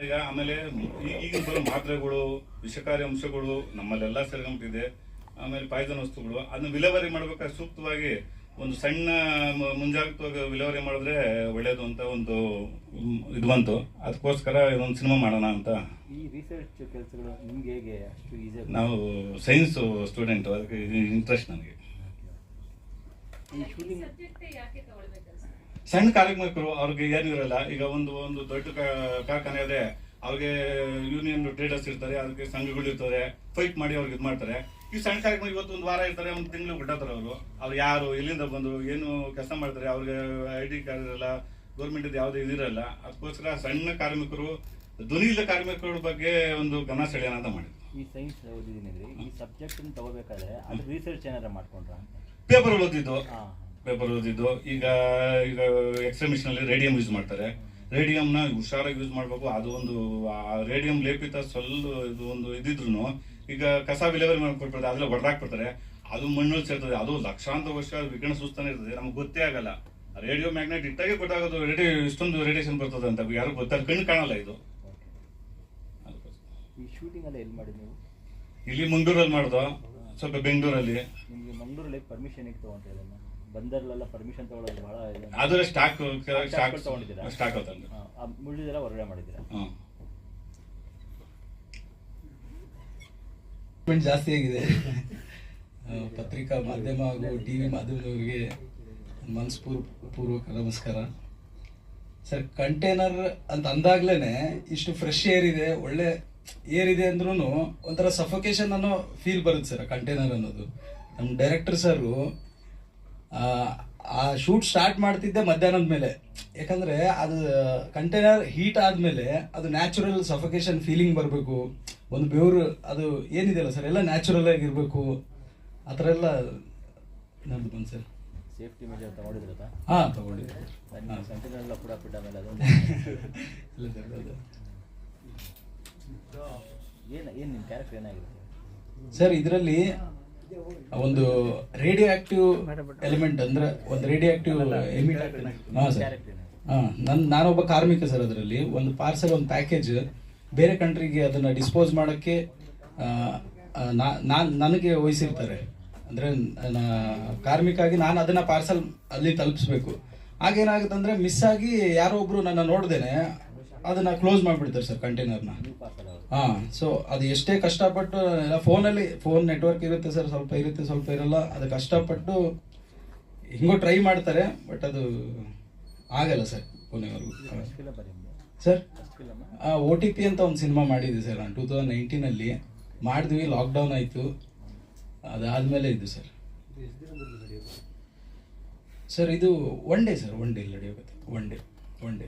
ಈಗ ಆಮೇಲೆ ಈಗಿನ ಬರೋ ಮಾತ್ರೆಗಳು ವಿಷಕಾರಿ ಅಂಶಗಳು ನಮ್ಮಲ್ಲೆಲ್ಲ ಸೇರ್ಕೊಂಬಿಟ್ಟಿದೆ. ಆಮೇಲೆ ಪಾಯ್ಸನ್ ವಸ್ತುಗಳು ಅದನ್ನ ವಿಲೇವಾರಿ ಮಾಡ್ಬೇಕಾದ್ರೆ ಸೂಕ್ತವಾಗಿ ಒಂದು ಸಣ್ಣ ಮುಂಜಾಗ್ರತವಾಗಿ ವಿಲೇವಾರಿ ಮಾಡಿದ್ರೆ ಒಳ್ಳೇದು ಅಂತ ಒಂದು ಇದು ಬಂತು. ಅದಕ್ಕೋಸ್ಕರ ಇದೊಂದು ಸಿನಿಮಾ ಮಾಡೋಣ ಅಂತ. ಈ ರಿಸರ್ಚ್ ಕೆಲಸಗಳು ನಿಮ್ಗೆ ಹೇಗೆ ಅಷ್ಟು ಈಸಿ? ನಾವು ಸೈನ್ಸ್ ಸ್ಟೂಡೆಂಟ್, ಅದಕ್ಕೆ ಇಂಟ್ರೆಸ್ಟ್ ನನಗೆ. ಸಣ್ಣ ಕಾರ್ಮಿಕರು ಅವ್ರಿಗೆ ಏನು ಇರಲ್ಲ. ಈಗ ಒಂದು ದೊಡ್ಡ ಕಾರ್ಖಾನೆ ಇದೆ, ಅವ್ರಿಗೆ ಯೂನಿಯನ್ ಟ್ರೇಡರ್ಸ್ ಇರ್ತಾರೆ, ಅದಕ್ಕೆ ಸಂಘಗಳು ಇರ್ತದೆ, ಫೈಟ್ ಮಾಡಿ ಅವ್ರಿಗೆ ಇದು ಮಾಡ್ತಾರೆ. ಈ ಸಣ್ಣ ಕಾರ್ಯಕ್ರಮ ಇವತ್ತು ಒಂದು ವಾರ ಇರ್ತಾರೆ, ಒಂದು ತಿಂಗಳು ಬಿಟ್ಟಾತಾರೆ. ಅವ್ರು ಯಾರು ಎಲ್ಲಿಂದ ಬಂದು ಏನು ಕೆಲಸ ಮಾಡ್ತಾರೆ, ಅವ್ರಿಗೆ ID ಕಾರ್ಡ್ ಇರಲ್ಲ, ಗೌರ್ಮೆಂಟ್ ಯಾವುದೇ ಇದಿರಲ್ಲ. ಅದಕ್ಕೋಸ್ಕರ ಸಣ್ಣ ಕಾರ್ಮಿಕರು, ಧ್ವನಿ ಇಲ್ಲದ ಕಾರ್ಮಿಕರ ಬಗ್ಗೆ ಒಂದು ಗಮನ ಸೆಳೆಯೋಣ ಅಂತ ಮಾಡಿದ್ವಿ. ಈ ಸೈನ್ಸ್ ಓದಿದ್ದೀನಿ, ಈ ಸಬ್ಜೆಕ್ಟ್ ತಗೋಬೇಕಾದ್ರೆ ಅದು ರಿಸರ್ಚ್ ಏನಾರ ಮಾಡ್ಕೊಂಡ್ರ? ಪೇಪರ್ ಓದಿದ್ದು. ಈಗ ಎಕ್ಸ್ರೇ ಮಿಷನ್ ಅಲ್ಲಿ ರೇಡಿಯಂ ಯೂಸ್ ಮಾಡ್ತಾರೆ. ರೇಡಿಯಂನ ಹುಷಾರಾಗಿ ಯೂಸ್ ಮಾಡಬೇಕು. ಅದು ಒಂದು ರೇಡಿಯಂ ಲೇಪಿತ ಇದು ಒಂದು ಇದಿದ್ರು ಈಗ ಕಸ ವಿಲೇವಾರಿ ಮಾಡ್ಕೊಡ್ತಾರೆ, ಅದೆಲ್ಲ ಹೊಡೆದಾಕ್ಬಿಡ್ತಾರೆ. ಅದು ಮಣ್ಣಲ್ಲಿ ಸೇರ್ತದೆ. ಅದು ಲಕ್ಷಾಂತರ ವರ್ಷ ವಿಕಿರಣ ಸೂಸ್ತಾನೆ ಇರ್ತದೆ, ನಮ್ಗೆ ಗೊತ್ತೇ ಆಗಲ್ಲ. ರೇಡಿಯೋ ಮ್ಯಾಗ್ನೆಟ್ ಇಟ್ಟಾಗೆ ಗೊತ್ತಾಗೋದು ಇಷ್ಟೊಂದು ರೇಡಿಯೇಷನ್ ಬರ್ತದೆ ಅಂತ ಯಾರು ಗೊತ್ತಾಗ ಕಣ್ಣು ಕಾಣಲ್ಲ. ಇದು ಈ ಶೂಟಿಂಗ್ ಎಲ್ಲ ಎಲ್ಲಿ ಮಾಡಿದ್ವಿ ನೀವು? ಇಲ್ಲಿ ಮಂಗಳೂರಲ್ಲಿ ಮಾಡ್ದೋ, ಸ್ವಲ್ಪ ಬೆಂಗಳೂರಲ್ಲಿ. ನಿಮ್ಗೆ ಮಂಗಳೂರಲ್ಲಿ ಪರ್ಮಿಷನ್ ಇತ್ತು ಅಂತ ಇದನ್ನ ಬಂದರ್ಲೆಲ್ಲ ಪರ್ಮಿಷನ್ ತಗೊಳ್ಳೋದು ಬಹಳ ಇದೆ. ಅದರ ಸ್ಟಾಕ್ ತಗೊಂಡಿದ್ದೀರಾ? ಸ್ಟಾಕ್ ಹೋತಲ್ಲ, ಮುಳ್ಳಿದೆಲ್ಲ ಹೊರಗಡೆ ಮಾಡಿದ್ದೀರಾ? ಜಾಸ್ತಿ ಆಗಿದೆ. ಪತ್ರಿಕಾ ಮಾಧ್ಯಮ ಹಾಗೂ TV ಮಾಧ್ಯಮದವರಿಗೆ ಮನಸ್ಪೂರ್ವಕ ನಮಸ್ಕಾರ ಸರ್. ಕಂಟೈನರ್ ಅಂತ ಅಂದಾಗ್ಲೇನೆ ಇಷ್ಟು ಫ್ರೆಶ್ ಏರ್ ಇದೆ, ಒಳ್ಳೆ ಏರ್ ಇದೆ ಅಂದ್ರೂ ಒಂಥರ ಸಫೋಕೇಶನ್ ಅನ್ನೋ ಫೀಲ್ ಬರುತ್ತೆ ಸರ್ ಕಂಟೈನರ್ ಅನ್ನೋದು. ನಮ್ಮ ಡೈರೆಕ್ಟರ್ ಸರ್ ಆ ಶೂಟ್ ಸ್ಟಾರ್ಟ್ ಮಾಡ್ತಿದ್ದೆ ಮಧ್ಯಾಹ್ನದ ಮೇಲೆ. ಯಾಕಂದ್ರೆ ಅದು ಕಂಟೈನರ್ ಹೀಟ್ ಆದ್ಮೇಲೆ ಅದು ನ್ಯಾಚುರಲ್ ಸಫೋಕೇಶನ್ ಫೀಲಿಂಗ್ ಬರಬೇಕು. ಒಂದು ಬೆವರು ಅದು ಏನಿದೆಯಲ್ಲ ಸರ್ ಎಲ್ಲ ನ್ಯಾಚುರಲ್ ಆಗಿರ್ಬೇಕು. ಆ ಥರ ಎಲ್ಲ ನಮ್ದು ಬಂದು ಸರ್. Safety measure ತಗೊಂಡಿದ್ರಾ? ಹಾಂ ತಗೊಂಡಿದ್ದೆ. ಕಂಟೈನರ್ ಎಲ್ಲ ಕೂಡ ಬಿಟ್ಟ ಮೇಲೆ ಅದೊಂದು ಇಲ್ಲ ಸರ್. ಅದು ಏನು ನಿಮ್ಮ ಕ್ಯಾರೆಕ್ಟರ್ ಏನಾಗಿರುತ್ತೆ ಸರ್? ಇದರಲ್ಲಿ ಒಂದು ರೇಡಿಯೋ ಆಕ್ಟಿವ್ ಎಲಿಮೆಂಟ್ ಅಂದ್ರೆ ಒಂದು ರೇಡಿಯೋ ಆಕ್ಟಿವ್ ಹಾಂ ಸರ್. ಹಾಂ, ನಾನೊಬ್ಬ ಕಾರ್ಮಿಕ ಸರ್. ಅದರಲ್ಲಿ ಒಂದು ಪಾರ್ಸಲ್, ಒಂದು ಪ್ಯಾಕೇಜ್ ಬೇರೆ ಕಂಟ್ರಿಗೆ ಅದನ್ನ ಡಿಸ್ಪೋಸ್ ಮಾಡೋಕ್ಕೆ ನನಗೆ ವಹಿಸಿರ್ತಾರೆ. ಅಂದರೆ ಕಾರ್ಮಿಕ ಆಗಿ ನಾನು ಅದನ್ನ ಪಾರ್ಸಲ್ ಅಲ್ಲಿ ತಲುಪಿಸ್ಬೇಕು. ಆಗೇನಾಗುತ್ತೆ ಅಂದರೆ ಮಿಸ್ ಆಗಿ ಯಾರೋ ಒಬ್ರು ನನ್ನ ನೋಡ್ದೇನೆ ಅದನ್ನ ಕ್ಲೋಸ್ ಮಾಡಿಬಿಡ್ತಾರೆ ಸರ್ ಕಂಟೈನರ್ನ. ಹಾಂ, ಸೊ ಅದು ಎಷ್ಟೇ ಕಷ್ಟಪಟ್ಟು ಫೋನ್ ನೆಟ್ವರ್ಕ್ ಇರುತ್ತೆ ಸರ್, ಸ್ವಲ್ಪ ಇರುತ್ತೆ ಸ್ವಲ್ಪ ಇರಲ್ಲ. ಅದು ಕಷ್ಟಪಟ್ಟು ಹಿಂಗೋ ಟ್ರೈ ಮಾಡ್ತಾರೆ, ಬಟ್ ಅದು ಆಗಲ್ಲ ಸರ್ ಕೊನೆವರೆಗೂ ಸರ್. OTP ಅಂತ ಒಂದು ಸಿನಿಮಾ ಮಾಡಿದ್ವಿ ಸರ್ ನಾನು 2019 ಮಾಡಿದ್ವಿ. ಲಾಕ್ಡೌನ್ ಆಯಿತು, ಅದಾದಮೇಲೆ ಇದು ಸರ್. ಸರ್ ಇದು one day sir, one day ನಡೆಯೋಗುತ್ತೆ. One day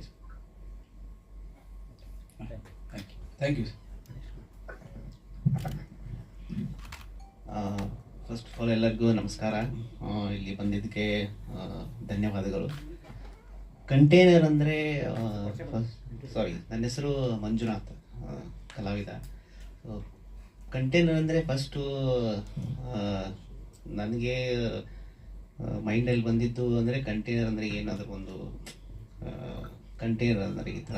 sir. Thank you sir. First of all ಎಲ್ಲರಿಗೂ ನಮಸ್ಕಾರ. ಇಲ್ಲಿ ಬಂದಿದ್ದಕ್ಕೆ ಧನ್ಯವಾದಗಳು. ಕಂಟೈನರ್ ಅಂದರೆ ನನ್ನ ಹೆಸರು ಮಂಜುನಾಥ್, ಕಲಾವಿದ. ಕಂಟೈನರ್ ಅಂದರೆ ಫಸ್ಟು ನನಗೆ ಮೈಂಡಲ್ಲಿ ಬಂದಿದ್ದು ಅಂದರೆ ಕಂಟೈನರ್ ಅಂದರೆ ಏನಾದರೂ ಒಂದು ಕಂಟೈನರ್ ಅಂದರೆ ಈ ಥರ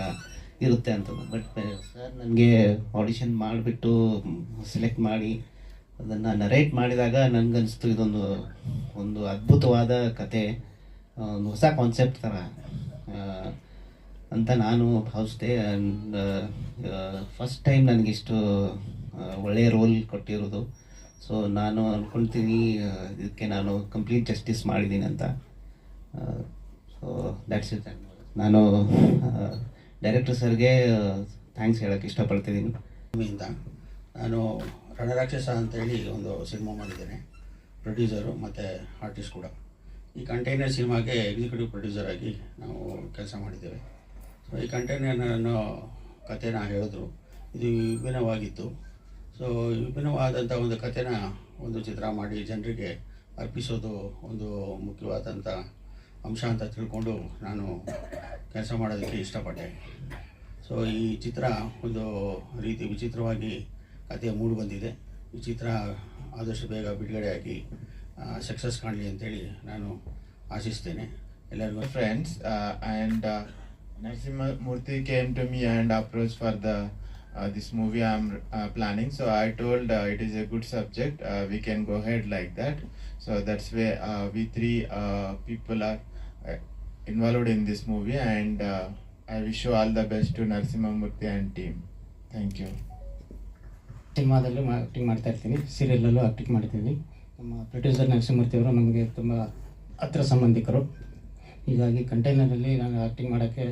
ಇರುತ್ತೆ ಅಂತಂದು. ಬಟ್ ಸರ್ ನನಗೆ ಆಡಿಷನ್ ಮಾಡಿಬಿಟ್ಟು ಸೆಲೆಕ್ಟ್ ಮಾಡಿ ಅದನ್ನು ನರೇಟ್ ಮಾಡಿದಾಗ ನನಗನ್ನಿಸ್ತು ಒಂದು ಅದ್ಭುತವಾದ ಕತೆ, ಒಂದು ಹೊಸ ಕಾನ್ಸೆಪ್ಟ್ ಥರ ಅಂತ ನಾನು ಭಾವಿಸ್ದೆ. ಆ್ಯಂಡ್ ಫಸ್ಟ್ ಟೈಮ್ ನನಗಿಷ್ಟು ಒಳ್ಳೆಯ ರೋಲ್ ಕೊಟ್ಟಿರೋದು. ಸೊ ನಾನು ಅಂದ್ಕೊಳ್ತೀನಿ ಇದಕ್ಕೆ ನಾನು ಕಂಪ್ಲೀಟ್ ಜಸ್ಟಿಸ್ ಮಾಡಿದ್ದೀನಿ ಅಂತ. So that's it. ನಾನು ಡೈರೆಕ್ಟರ್ ಸರ್ಗೆ ಥ್ಯಾಂಕ್ಸ್ ಹೇಳೋಕ್ಕೆ ಇಷ್ಟಪಡ್ತಿದ್ದೀನಿ. ನಾನು ರಣರಾಕ್ಷಸ ಅಂತೇಳಿ ಒಂದು ಸಿನಿಮಾ ಮಾಡಿದ್ದೇನೆ, ಪ್ರೊಡ್ಯೂಸರು ಮತ್ತು ಆರ್ಟಿಸ್ಟ್ ಕೂಡ. ಈ ಕಂಟೈನರ್ ಸಿನಿಮಾಗೆ ಎಕ್ಸಿಕ್ಯೂಟಿವ್ ಪ್ರೊಡ್ಯೂಸರ್ ಆಗಿ ನಾವು ಕೆಲಸ ಮಾಡಿದ್ದೇವೆ. ಸೊ ಈ ಕಂಟೈನರ್ ಅನ್ನೋ ಕಥೆನ ಹೇಳಿದ್ರು, ಇದು ವಿಭಿನ್ನವಾಗಿತ್ತು. ಸೊ ವಿಭಿನ್ನವಾದಂಥ ಒಂದು ಕಥೆನ ಒಂದು ಚಿತ್ರ ಮಾಡಿ ಜನರಿಗೆ ಅರ್ಪಿಸೋದು ಒಂದು ಮುಖ್ಯವಾದಂಥ ಅಂಶ ಅಂತ ತಿಳ್ಕೊಂಡು ನಾನು ಕೆಲಸ ಮಾಡೋದಕ್ಕೆ ಇಷ್ಟಪಟ್ಟೆ. ಸೊ ಈ ಚಿತ್ರ ಒಂದು ರೀತಿ ವಿಚಿತ್ರವಾಗಿ ಕಥೆ ಮೂಡಿ ಬಂದಿದೆ. ಈ ಚಿತ್ರ ಆದಷ್ಟು ಬೇಗ ಬಿಡುಗಡೆಯಾಗಿ ಸಕ್ಸಸ್ ಕಾಣಲಿ ಅಂತೇಳಿ ನಾನು ಆಶಿಸ್ತೇನೆ. ಎಲ್ಲರಿಗೂ friends and Narasimha Murthy came to me and approached for the this movie I'm planning. So I told it is a good subject. We can go ahead like that. So that's where we three people are involved in this movie, and I wish you all the best to Narasimha Murthy and team. Thank you. ಸಿನಿಮಾದಲ್ಲೂ acting ಮಾಡ್ತಾ ಇರ್ತೀನಿ, ಸೀರಿಯಲಲ್ಲೂ acting ಮಾಡ್ತೀನಿ. ನಮ್ಮ producer Narasimhamurthy ಅವರು ನಮಗೆ ತುಂಬ ಹತ್ರ ಸಂಬಂಧಿಕರು. ಹೀಗಾಗಿ ಕಂಟೈನರಲ್ಲಿ ನಾನು ಆ್ಯಕ್ಟಿಂಗ್ ಮಾಡೋಕ್ಕೆ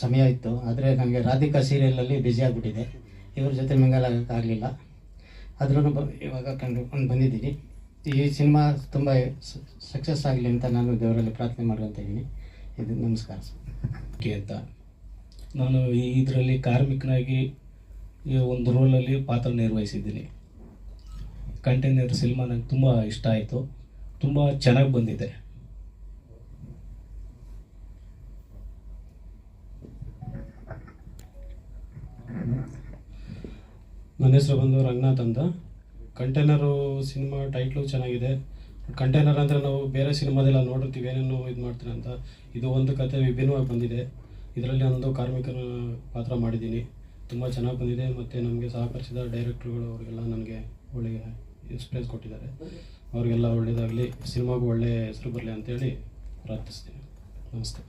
ಸಮಯ ಇತ್ತು. ಆದರೆ ನನಗೆ ರಾಧಿಕಾ ಸೀರಿಯಲಲ್ಲಿ ಬ್ಯುಸಿ ಆಗಿಬಿಟ್ಟಿದೆ, ಇವ್ರ ಜೊತೆ ಮಿಂಗಲ್ ಆಗೋಕ್ಕಾಗಲಿಲ್ಲ. ಆದ್ರೂ ಇವಾಗ ಬಂದಿದ್ದೀನಿ. ಈ ಸಿನಿಮಾ ತುಂಬ ಸಕ್ಸಸ್ ಆಗಲಿ ಅಂತ ನಾನು ದೇವರಲ್ಲಿ ಪ್ರಾರ್ಥನೆ ಮಾಡ್ಕೊತಾ ಇದ್ದೀನಿ. ಇದು ನಮಸ್ಕಾರ ಅಂತ ನಾನು ಇದರಲ್ಲಿ ಕಾರ್ಮಿಕನಾಗಿ ಈ ಒಂದು ರೋಲಲ್ಲಿ ಪಾತ್ರ ನಿರ್ವಹಿಸಿದ್ದೀನಿ. ಕಂಟೈನರ್ ಸಿನಿಮಾ ನನಗೆ ತುಂಬ ಇಷ್ಟ ಆಯಿತು, ತುಂಬ ಚೆನ್ನಾಗಿ ಬಂದಿದೆ. ನನ್ನ ಹೆಸರು ಬಂದು ರಂಗನಾಥ್ ಅಂತ. ಕಂಟೈನರು ಸಿನಿಮಾ ಟೈಟ್ಲು ಚೆನ್ನಾಗಿದೆ. ಕಂಟೈನರ್ ಅಂದರೆ ನಾವು ಬೇರೆ ಸಿನಿಮಾದೆಲ್ಲ ನೋಡಿರ್ತೀವಿ ಏನೇನು ಇದು ಮಾಡ್ತಾರೆ ಅಂತ. ಇದು ಒಂದು ಕತೆ ವಿಭಿನ್ನವಾಗಿ ಬಂದಿದೆ. ಇದರಲ್ಲಿ ಒಂದು ಕಾರ್ಮಿಕನ ಪಾತ್ರ ಮಾಡಿದ್ದೀನಿ, ತುಂಬ ಚೆನ್ನಾಗಿ ಬಂದಿದೆ. ಮತ್ತು ನಮಗೆ ಸಹಕರಿಸಿದ ಡೈರೆಕ್ಟ್ರುಗಳು ಅವರಿಗೆಲ್ಲ ನನಗೆ ಒಳ್ಳೆಯ ಎಕ್ಸ್ಪೀರಿಯನ್ಸ್ ಕೊಟ್ಟಿದ್ದಾರೆ. ಅವರಿಗೆಲ್ಲ ಒಳ್ಳೆಯದಾಗಲಿ, ಸಿನಿಮಾಗೂ ಒಳ್ಳೆಯ ಹೆಸರು ಬರಲಿ ಅಂತೇಳಿ ಪ್ರಾರ್ಥಿಸ್ತೀನಿ. ನಮಸ್ತೆ.